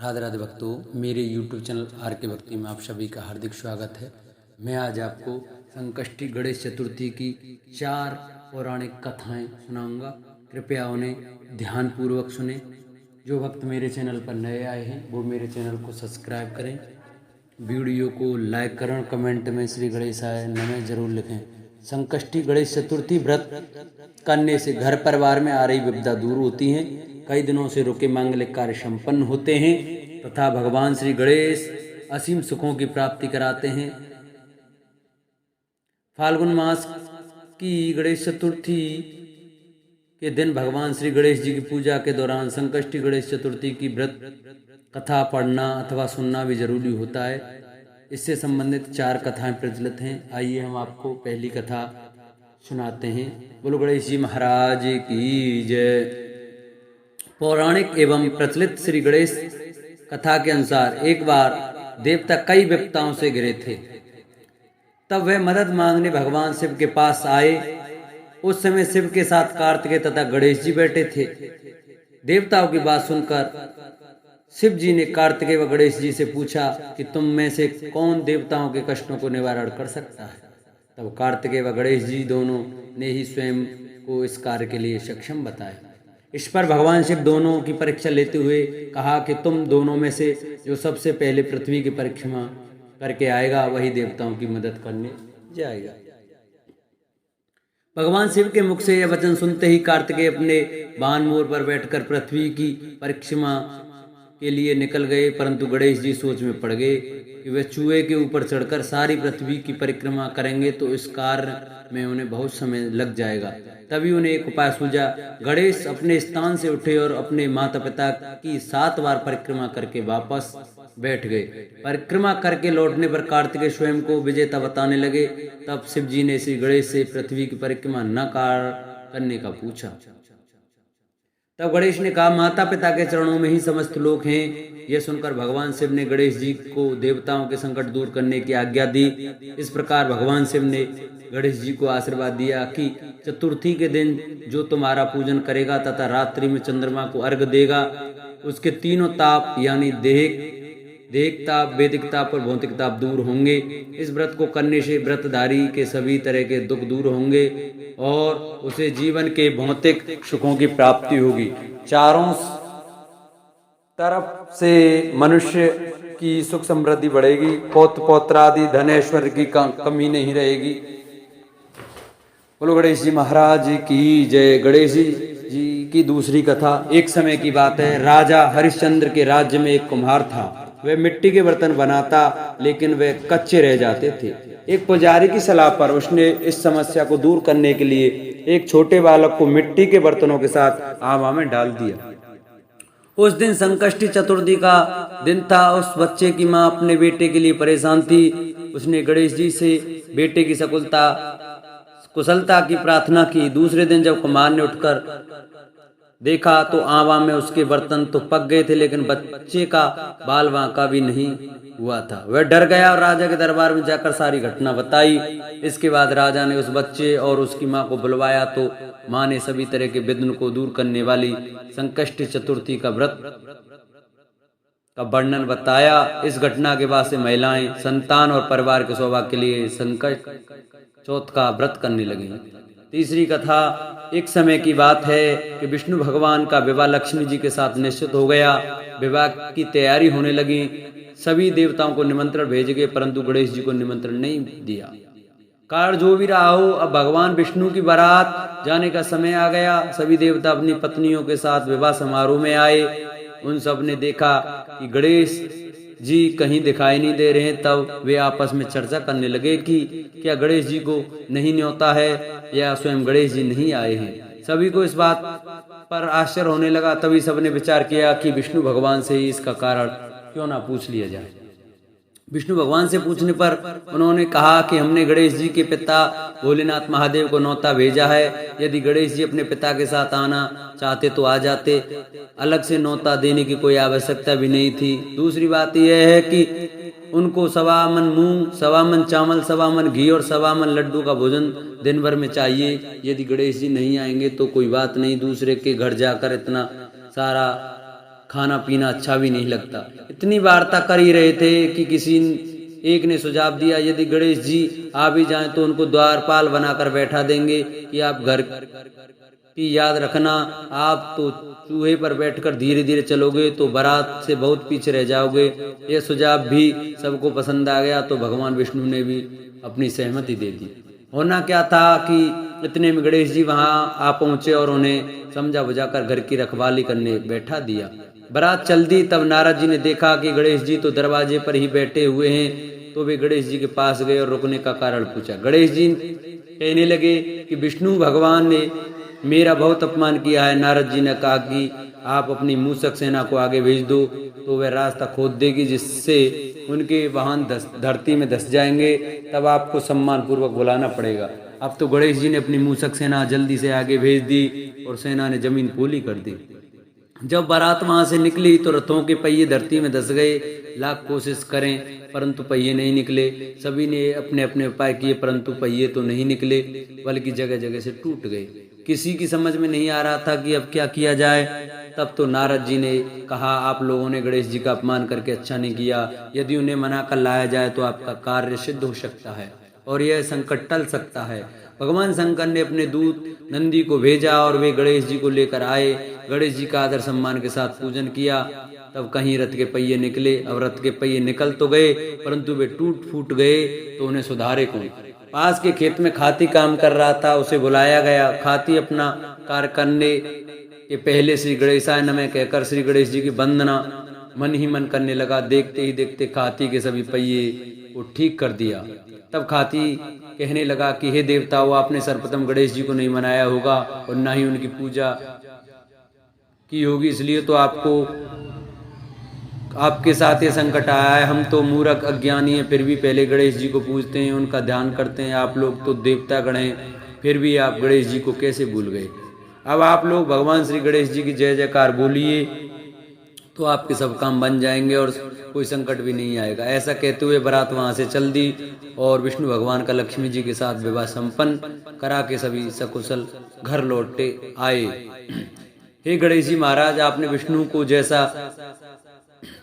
राधे राधे भक्तों, मेरे YouTube channel are के भक्ति में आप सभी का हार्दिक स्वागत है। मैं आज आपको संकष्टी गणेश चतुर्थी की 4 पौराणिक कथाएं सुनाऊंगा। कृपया उन्हें ध्यानपूर्वक सुने। जो भक्त मेरे चैनल पर नए आए हैं वो मेरे चैनल को सब्सक्राइब करें, वीडियो को लाइक करें, कमेंट में श्री गणेशाय नमः जरूर लिखें। संकष्टी गणेश चतुर्थी व्रत करने से घर परिवार में आ रही विपदा दूर होती है, कई दिनों से रुके मांगलिक कार्य संपन्न होते हैं तथा भगवान श्री गणेश असीम सुखों की प्राप्ति कराते हैं। फाल्गुन मास की गणेश चतुर्थी के दिन भगवान श्री गणेश जी की पूजा के दौरान संकष्टी गणेश चतुर्थी की व्रत कथा पढ़ना अथवा सुनना भी जरूरी होता है। इससे संबंधित 4 कथाएं प्रचलित हैं। आइए हम आपको पहली कथा सुनाते हैं। बोलो गणेश जी महाराज की जय। पौराणिक एवं प्रचलित श्री गणेश कथा के अनुसार एक बार देवता कई विपत्ताओं से घिरे थे। तब वह मदद मांगने भगवान शिव के पास आए। उस समय शिव के साथ कार्तिकेय तथा गणेश जी बैठे थे। देवताओं की बात सुनकर शिव जी ने कार्तिकेय व गणेश जी से पूछा कि तुम में से कौन देवताओं के कष्टों को निवारण कर सकता है। तब कार्तिकेय व गणेश जी दोनों ने ही स्वयं को इस कार्य के लिए सक्षम बताया। इस पर भगवान शिव दोनों की परीक्षा लेते हुए कहा कि तुम दोनों में से जो सबसे पहले पृथ्वी की परीक्षा करके आएगा वही देवताओं की मदद करने जाएगा। भगवान शिव के मुख से यह वचन सुनते ही कार्तिकेय अपने वाहन मोर पर बैठकर पृथ्वी की परीक्षा के लिए निकल गए, परंतु गणेश जी सोच में पड़ गए कि वे चूहे के ऊपर चढ़कर सारी पृथ्वी की परिक्रमा करेंगे तो इस कार्य में उन्हें बहुत समय लग जाएगा। तभी उन्हें एक उपाय सूझा। गणेश अपने स्थान से उठे और अपने माता पिता की 7 बार परिक्रमा करके वापस बैठ गए। परिक्रमा करके लौटने पर कार्तिकेय स्वयं को विजेता बताने लगे। तब शिव जी ने श्री गणेश से पृथ्वी की परिक्रमा न करने का पूछा। तब गणेश ने कहा, माता पिता के चरणों में ही समस्त लोक हैं। यह सुनकर भगवान शिव ने गणेश जी को देवताओं के संकट दूर करने की आज्ञा दी। इस प्रकार भगवान शिव ने गणेश जी को आशीर्वाद दिया कि चतुर्थी के दिन जो तुम्हारा पूजन करेगा तथा रात्रि में चंद्रमा को अर्घ देगा, उसके तीनों ताप यानी देहिक ताप, वैदिक ताप और भौतिक ताप दूर होंगे। इस व्रत को करने से व्रतधारी के सभी तरह के दुख दूर होंगे और उसे जीवन के भौतिक सुखों की प्राप्ति होगी। चारों तरफ से मनुष्य की सुख समृद्धि बढ़ेगी, पौत्र पौत्रादि धन ऐश्वर्य की कमी नहीं रहेगी। बोलो गणेश जी महाराज की जय। गणेश जी की दूसरी कथा। एक समय की बात है, राजा हरिश्चंद्र के राज्य में एक कुम्हार था। वह मिट्टी के बर्तन बनाता लेकिन वे कच्चे रह जाते थे। एक पुजारी की सलाह पर उसने इस समस्या को दूर करने के लिए एक छोटे बालक को मिट्टी के बर्तनों के साथ आवा में डाल दिया। उस दिन संकष्टी चतुर्थी का दिन था। उस बच्चे की मां अपने बेटे के लिए परेशान थी। उसने गणेश जी से बेटे की कुशलता की प्रार्थना की। दूसरे दिन जब कुम्हार ने उठकर देखा तो आवा में उसके बर्तन तो पक गए थे, लेकिन बच्चे का बाल वांका भी नहीं हुआ था। वह डर गया और राजा के दरबार में जाकर सारी घटना बताई। इसके बाद राजा ने उस बच्चे और उसकी मां को बुलवाया तो मां ने सभी तरह के विघ्न को दूर करने वाली संकष्टी चतुर्थी का व्रत का वर्णन बताया। इस घटना के बाद से महिलाएं संतान और परिवार के सौभाग्य के लिए संकट चौथ का व्रत करने लगी। तीसरी कथा। एक समय की बात है कि विष्णु भगवान का विवाह लक्ष्मी जी के साथ निश्चित हो गया। विवाह की तैयारी होने लगी। सभी देवताओं को निमंत्रण भेजे गए, परंतु गणेश जी को निमंत्रण नहीं दिया। कारण जो भी रहा हो, अब भगवान विष्णु की बारात जाने का समय आ गया। सभी देवता अपनी पत्नियों के साथ विवाह समारोह में आए। उन सब ने देखा कि गणेश जी कहीं दिखाई नहीं दे रहे हैं। तब वे आपस में चर्चा करने लगे कि क्या गणेश जी को नहीं न्योता है या स्वयं गणेश जी नहीं आए हैं। सभी को इस बात पर आश्चर्य होने लगा। तभी सबने विचार किया कि विष्णु भगवान से ही इसका कारण क्यों ना पूछ लिया जाए। विष्णु भगवान से पूछने पर उन्होंने कहा कि हमने गणेश जी के पिता भोलेनाथ महादेव को न्योता भेजा है। यदि गणेश जी अपने पिता के साथ आना चाहते तो आ जाते, अलग से न्योता देने की कोई आवश्यकता भी नहीं थी। दूसरी बात यह है कि उनको 1.25 मन मूंग, 1.25 मन चावल, 1.25 मन घी और 1.25 मन लड्डू का भोजन दिन भर में चाहिए। यदि गणेश जी नहीं आएंगे तो कोई बात नहीं, दूसरे के घर जाकर इतना सारा खाना पीना अच्छा भी नहीं लगता। इतनी वार्ता कर ही रहे थे कि किसी एक ने सुझाव दिया, यदि गणेश जी आ भी जाएं तो उनको द्वारपाल बनाकर बैठा देंगे कि आप घर की याद रखना, आप तो चूहे पर बैठकर धीरे धीरे चलोगे तो बारात से बहुत पीछे रह जाओगे। यह सुझाव भी सबको पसंद आ गया तो भगवान विष्णु ने भी अपनी सहमति दे दी। होना क्या था कि इतने में गणेश जी वहां आ पहुंचे और उन्हें समझा बुझाकर घर की रखवाली करने बैठा दिया। बारात चल दी। तब नारद जी ने देखा कि गणेश जी तो दरवाजे पर ही बैठे हुए हैं, तो वे गणेश जी के पास गए और रुकने का कारण पूछा। गणेश जी कहने लगे कि विष्णु भगवान ने मेरा बहुत अपमान किया है। नारद जी ने कहा कि आप अपनी मूषक सेना को आगे भेज दो तो वह रास्ता खोद देगी, जिससे उनके वाहन धरती में धस जाएंगे, तब आपको सम्मान पूर्वक बुलाना पड़ेगा। अब तो गणेश जी ने अपनी मूषक सेना जल्दी से आगे भेज दी और सेना ने जमीन पोली कर दी। जब बारात वहां से निकली तो रथों के पहिए धरती में धस गए। लाख कोशिश करें परंतु पहिए नहीं निकले। सभी ने अपने अपने उपाय किए परंतु पहिए तो नहीं निकले, बल्कि जगह जगह से टूट गए। किसी की समझ में नहीं आ रहा था कि अब क्या किया जाए। तब तो नारद जी ने कहा, आप लोगों ने गणेश जी का अपमान करके अच्छा नहीं किया। यदि उन्हें मना कर लाया जाए तो आपका कार्य सिद्ध हो सकता है और यह संकट टल सकता है। भगवान शंकर ने अपने दूत नंदी को भेजा और वे गणेश जी को लेकर आए। गणेश जी का आदर सम्मान के साथ पूजन किया। तब कहीं रथ के पहिए निकले। अब रथ के पहिए निकल तो गए परंतु वे टूट फूट गए, तो उन्हें सुधारे कौन। पास के खेत में खाती काम कर रहा था, उसे बुलाया गया। खाती अपना कार्य करने के पहले श्री गणेशाय नमः कहकर श्री गणेश जी की वंदना मन ही मन करने लगा। देखते ही देखते खाती के सभी पहिए को ठीक कर दिया। तब खाती कहने लगा कि हे देवताओं, आपने सर्वप्रथम गणेश जी को नहीं मनाया होगा और न ही उनकी पूजा की होगी, इसलिए तो आपके साथ ये संकट आया है। हम तो मूर्ख अज्ञानी हैं, फिर भी पहले गणेश जी को पूजते हैं, उनका ध्यान करते हैं। आप लोग तो देवता गण हैं, फिर भी आप गणेश जी को कैसे भूल गए। अब आप लोग भगवान श्री गणेश जी की जय जयकार बोलिए तो आपके सब काम बन जाएंगे और कोई संकट भी नहीं आएगा। ऐसा कहते हुए बारात वहां से चल दी और विष्णु भगवान का लक्ष्मी जी के साथ विवाह संपन्न करा के सभी सकुशल घर लौटे आए। हे गणेश जी महाराज, आपने विष्णु को जैसा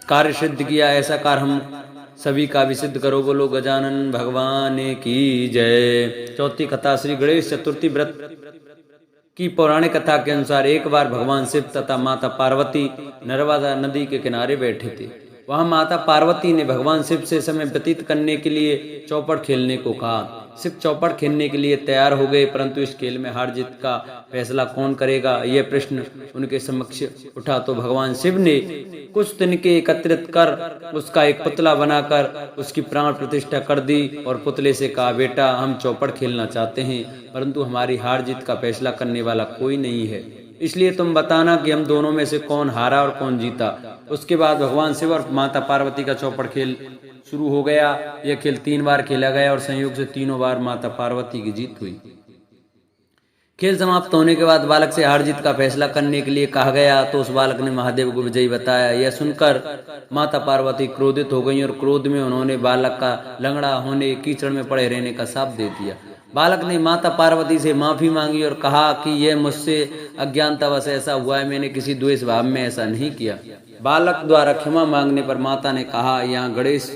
कार्य सिद्ध किया, ऐसा कार्य हम सभी का भी सिद्ध करो। बोलो गजानन भगवान की जय। चौथी कथा श्री गणेश चतुर्थी व्रत की पौराणिक कथा के अनुसार एक बार भगवान शिव तथा माता पार्वती नर्मदा नदी के किनारे बैठे थे। वहां माता पार्वती ने भगवान शिव से समय व्यतीत करने के लिए चौपड़ खेलने को कहा। शिव चौपड़ खेलने के लिए तैयार हो गए, परंतु इस खेल में हार जीत का फैसला कौन करेगा, यह प्रश्न उनके समक्ष उठा। तो भगवान शिव ने कुछ तिनके एकत्रित कर उसका एक पुतला बनाकर उसकी प्राण प्रतिष्ठा कर दी और पुतले से कहा, बेटा हम चौपड़ खेलना चाहते हैं, परंतु हमारी हार जीत का फैसला करने वाला कोई नहीं है, इसलिए तुम बताना कि हम दोनों में से कौन हारा और कौन जीता। उसके बाद भगवान शिव और माता पार्वती का चौपड़ खेल शुरू हो गया। यह खेल 3 बार खेला गया और संयोग से तीनों बार माता पार्वती की जीत हुई। खेल समाप्त होने के बाद बालक से हार जीत का फैसला करने के लिए कहा गया, तो उस बालक ने महादेव को विजयी बताया। यह सुनकर माता पार्वती क्रोधित हो गई और क्रोध में उन्होंने बालक का लंगड़ा होने, कीचड़ में पड़े रहने का शाप दे दिया। बालक ने माता पार्वती से माफी मांगी और कहा कि यह मुझसे अज्ञानतावश ऐसा हुआ है, मैंने किसी द्वेष भाव में ऐसा नहीं किया। बालक द्वारा क्षमा मांगने पर माता ने कहा, यहाँ गणेश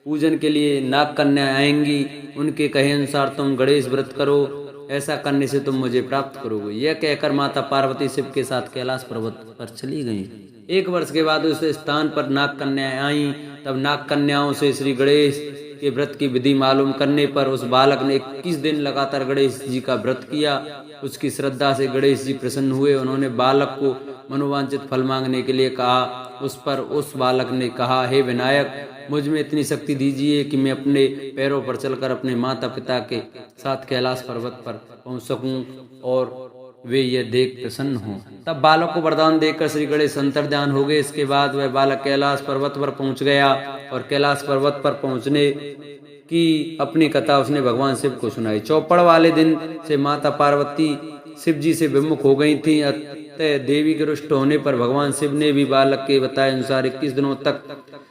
पूजन के लिए नाग कन्या आएंगी, उनके कहे अनुसार तुम गणेश व्रत करो, ऐसा करने से तुम मुझे प्राप्त करोगे। यह कहकर माता पार्वती शिव के साथ कैलाश पर्वत पर चली गईं। 1 वर्ष के बाद उस स्थान पर नाग कन्याएं आईं। तब नाग कन्याओं से श्री गणेश के व्रत की विधि मालूम करने पर उस बालक ने 21 दिन लगातार गणेश जी का व्रत किया। उसकी श्रद्धा से गणेश जी प्रसन्न हुए। उन्होंने बालक को मनोवांछित फल मांगने के लिए कहा। उस पर उस बालक ने कहा, हे विनायक, मुझ में इतनी शक्ति दीजिए कि मैं अपने पैरों पर चलकर अपने माता पिता के साथ कैलाश पर्वत पर पहुंच सकूं और वे यह देख प्रसन्न हों। तब बालक को वरदान देकर श्री गणेश अंतर्ध्यान हो गए। इसके बाद वह बालक कैलाश पर्वत पर पहुंच गया और कैलाश पर्वत पर पहुंचने की अपनी कथा उसने भगवान शिव को सुनाई। चौपड़ वाले दिन से माता पार्वती शिव जी से विमुख हो गई थी। अतः देवी के रुष्ट होने पर भगवान शिव ने भी बालक के बताए अनुसार 21 दिनों तक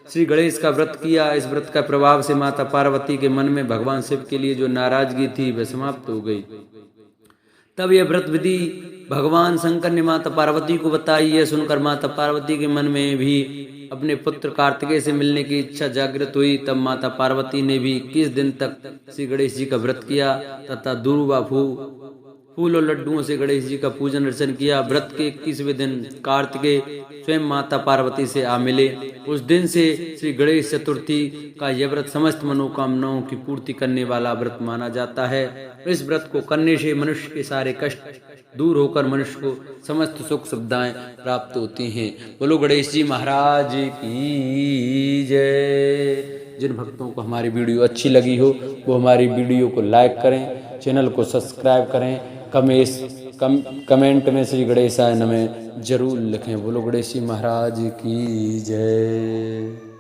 श्री गणेश का व्रत किया। इस व्रत का प्रभाव से माता पार्वती के मन में भगवान शिव के लिए जो नाराजगी थी वह समाप्त हो गई। तब यह व्रत विधि भगवान शंकर ने माता पार्वती को बताई। यह सुनकर माता पार्वती के मन में भी अपने पुत्र कार्तिकेय से मिलने की इच्छा जागृत हुई। तब माता पार्वती ने भी 21 दिन तक श्री गणेश जी का व्रत किया तथा दूर्वा फूल और लड्डुओं से गणेश जी का पूजन अर्चन किया। व्रत के 21वें दिन कार्तिकेय स्वयं माता पार्वती से आ मिले। उस दिन से श्री गणेश चतुर्थी का यह व्रत समस्त मनोकामनाओं की पूर्ति करने वाला व्रत माना जाता है। इस व्रत को करने से मनुष्य के सारे कष्ट दूर होकर मनुष्य को समस्त सुख सुविधाएं प्राप्त होती हैं। बोलो गणेश जी महाराज की जय। जिन भक्तों को हमारी वीडियो अच्छी लगी हो वो हमारी वीडियो को लाइक करें, चैनल को सब्सक्राइब करें, कमेंट में श्री गणेशाय नमः जरूर लिखें। बोलो गणेश जी महाराज की जय।